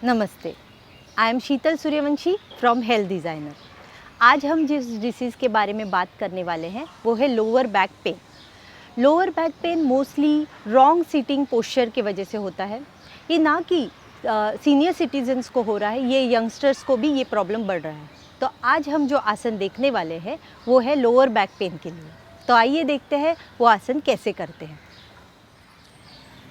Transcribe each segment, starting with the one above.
नमस्ते, I am Sheetal Suryavanshi from health designer. आज हम जिस डिसीज़ के बारे में बात करने वाले हैं वो है lower back pain. Lower back pain mostly wrong sitting posture की वजह से होता है। ये ना कि सीनियर सिटीजन्स को हो रहा है, ये यंगस्टर्स को भी ये प्रॉब्लम बढ़ रहा है। तो आज हम जो आसन देखने वाले हैं वो है लोअर बैक पेन के लिए। तो आइए देखते हैं वो आसन कैसे करते हैं।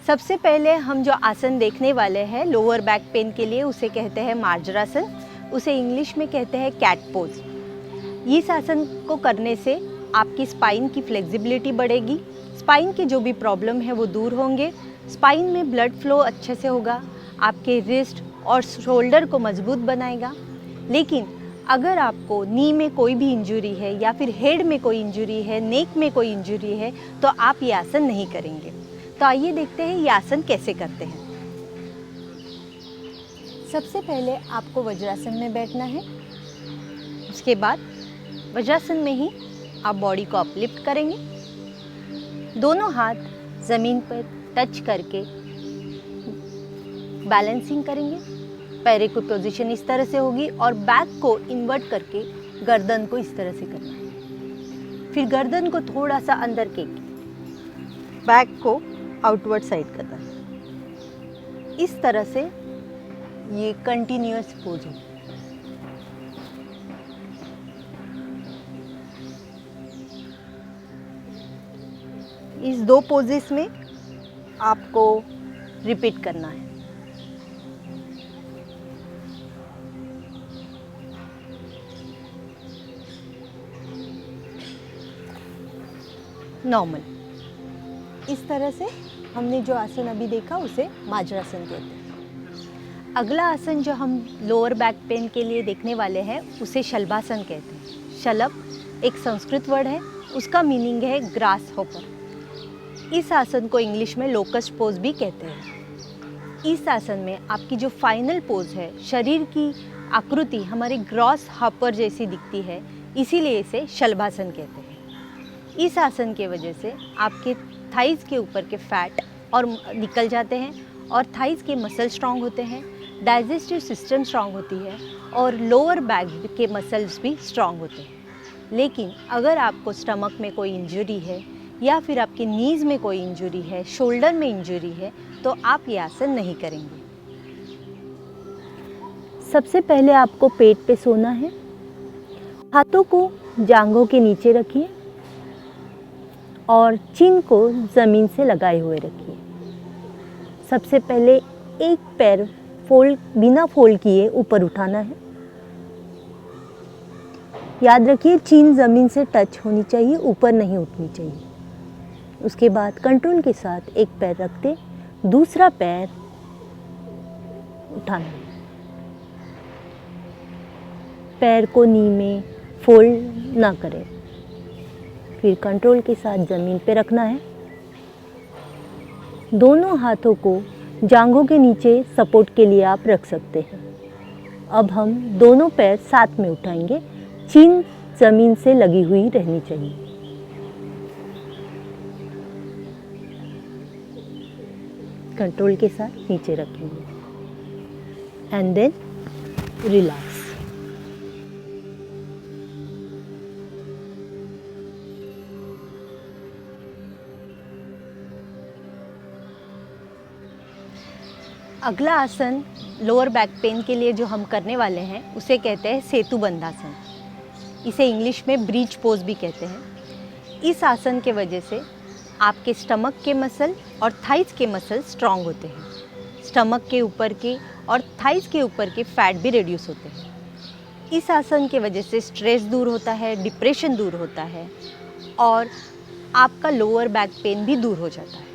सबसे पहले हम जो आसन देखने वाले हैं लोअर बैक पेन के लिए उसे कहते हैं मार्जरासन, उसे इंग्लिश में कहते हैं कैट पोज। इस आसन को करने से आपकी स्पाइन की फ्लेक्सिबिलिटी बढ़ेगी, स्पाइन की जो भी प्रॉब्लम है वो दूर होंगे, स्पाइन में ब्लड फ्लो अच्छे से होगा, आपके रिस्ट और शोल्डर को मजबूत बनाएगा। लेकिन अगर आपको नी में कोई भी इंजरी है या फिर हेड में कोई इंजरी है, नेक में कोई इंजरी है तो आप ये आसन नहीं करेंगे। तो आइए देखते हैं ये आसन कैसे करते हैं। सबसे पहले आपको वज्रासन में बैठना है। उसके बाद वज्रासन में ही आप बॉडी को अपलिफ्ट करेंगे, दोनों हाथ ज़मीन पर टच करके बैलेंसिंग करेंगे। पैर की पोजीशन इस तरह से होगी और बैक को इन्वर्ट करके गर्दन को इस तरह से करना है। फिर गर्दन को थोड़ा सा अंदर के बैक को आउटवर्ड साइड करना है। इस तरह से ये कंटिन्यूअस पोज है। इस दो पोजेस में आपको रिपीट करना है। नॉर्मल इस तरह से हमने जो आसन अभी देखा उसे मार्जरासन कहते हैं। अगला आसन जो हम लोअर बैक पेन के लिए देखने वाले हैं उसे शलभासन कहते हैं। शलभ एक संस्कृत वर्ड है, उसका मीनिंग है ग्रास हॉपर। इस आसन को इंग्लिश में लोकस्ट पोज भी कहते हैं। इस आसन में आपकी जो फाइनल पोज है, शरीर की आकृति हमारे ग्रास हॉपर जैसी दिखती है, इसीलिए इसे शलभासन कहते हैं। इस आसन के वजह से आपके थाइज़ के ऊपर के फैट और निकल जाते हैं और थाइज़ के मसल स्ट्रांग होते हैं, डाइजेस्टिव सिस्टम स्ट्रांग होती है और लोअर बैक के मसल्स भी स्ट्रांग होते हैं। लेकिन अगर आपको स्टमक में कोई इंजरी है या फिर आपके नीज़ में कोई इंजरी है, शोल्डर में इंजरी है, तो आप ये आसन नहीं करेंगे। सबसे पहले आपको पेट पे सोना है। हाथों को जांघों के नीचे रखिए और चिन को ज़मीन से लगाए हुए रखिए। सबसे पहले एक पैर बिना फोल्ड किए ऊपर उठाना है। याद रखिए चिन ज़मीन से टच होनी चाहिए, ऊपर नहीं उठनी चाहिए। उसके बाद कंट्रोल के साथ एक पैर रखते, दूसरा पैर उठाना है। पैर को नी में फोल्ड ना करें, फिर कंट्रोल के साथ ज़मीन पे रखना है। दोनों हाथों को जांघों के नीचे सपोर्ट के लिए आप रख सकते हैं। अब हम दोनों पैर साथ में उठाएंगे, चिन ज़मीन से लगी हुई रहनी चाहिए। कंट्रोल के साथ नीचे रखेंगे एंड देन रिलैक्स। अगला आसन लोअर बैक पेन के लिए जो हम करने वाले हैं उसे कहते हैं सेतु बंधासन। इसे इंग्लिश में ब्रिज पोज भी कहते हैं। इस आसन के वजह से आपके स्टमक के मसल और थाइज़ के मसल स्ट्रांग होते हैं। स्टमक के ऊपर के और थाइज़ के ऊपर के फैट भी रिड्यूस होते हैं। इस आसन के वजह से स्ट्रेस दूर होता है, डिप्रेशन दूर होता है और आपका लोअर बैक पेन भी दूर हो जाता है।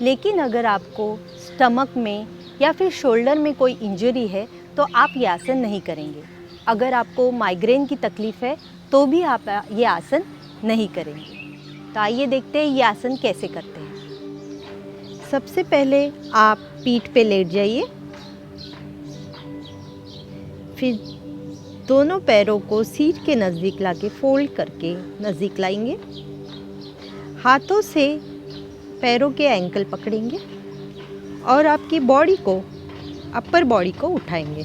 लेकिन अगर आपको स्टमक में या फिर शोल्डर में कोई इंजरी है तो आप ये आसन नहीं करेंगे। अगर आपको माइग्रेन की तकलीफ़ है तो भी आप ये आसन नहीं करेंगे। तो आइए देखते हैं ये आसन कैसे करते हैं। सबसे पहले आप पीठ पे लेट जाइए, फिर दोनों पैरों को सीट के नज़दीक लाके फोल्ड करके नज़दीक लाएंगे। हाथों से पैरों के एंकल पकड़ेंगे और आपकी बॉडी को अपर बॉडी को उठाएंगे।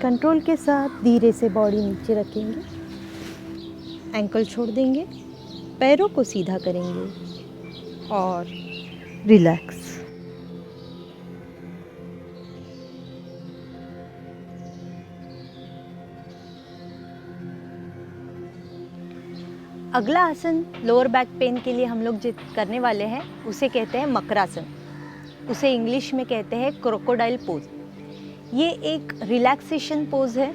कंट्रोल के साथ धीरे से बॉडी नीचे रखेंगे, एंकल छोड़ देंगे, पैरों को सीधा करेंगे और रिलैक्स। अगला आसन लोअर बैक पेन के लिए हम लोग जो करने वाले हैं उसे कहते हैं मकरासन। उसे इंग्लिश में कहते हैं क्रोकोडाइल पोज। ये एक रिलैक्सेशन पोज है।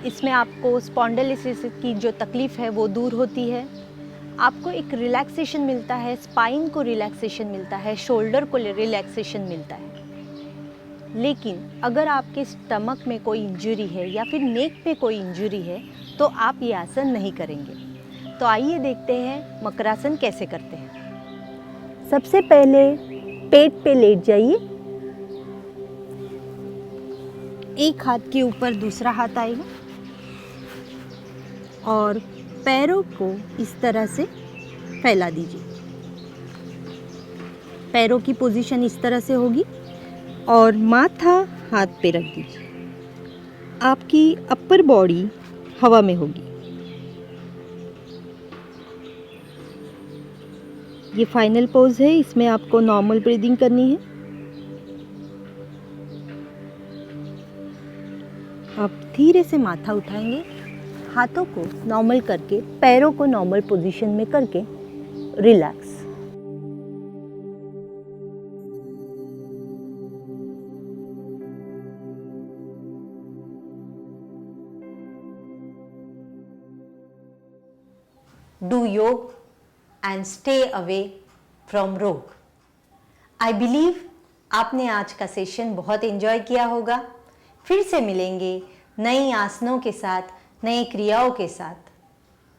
इसमें आपको स्पॉन्डिलोलिसिस की जो तकलीफ़ है वो दूर होती है। आपको एक रिलैक्सेशन मिलता है, स्पाइन को रिलैक्सेशन मिलता है, शोल्डर को रिलैक्सेशन मिलता है। लेकिन अगर आपके स्टमक में कोई इंजरी है या फिर नेक पे कोई इंजरी है तो आप ये आसन नहीं करेंगे। तो आइए देखते हैं मकरासन कैसे करते हैं। सबसे पहले पेट पे लेट जाइए। एक हाथ के ऊपर दूसरा हाथ आएगा और पैरों को इस तरह से फैला दीजिए। पैरों की पोजीशन इस तरह से होगी और माथा हाथ पे रख दीजिए। आपकी अपर बॉडी हवा में होगी। ये फाइनल पोज है, इसमें आपको नॉर्मल ब्रीदिंग करनी है। आप धीरे से माथा उठाएंगे, हाथों को नॉर्मल करके, पैरों को नॉर्मल पोजीशन में करके रिलैक्स। डू योग and stay away from रोग। I believe आपने आज का सेशन बहुत एंजॉय किया होगा। फिर से मिलेंगे नई आसनों के साथ, नई क्रियाओं के साथ।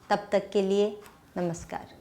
तब तक के लिए नमस्कार।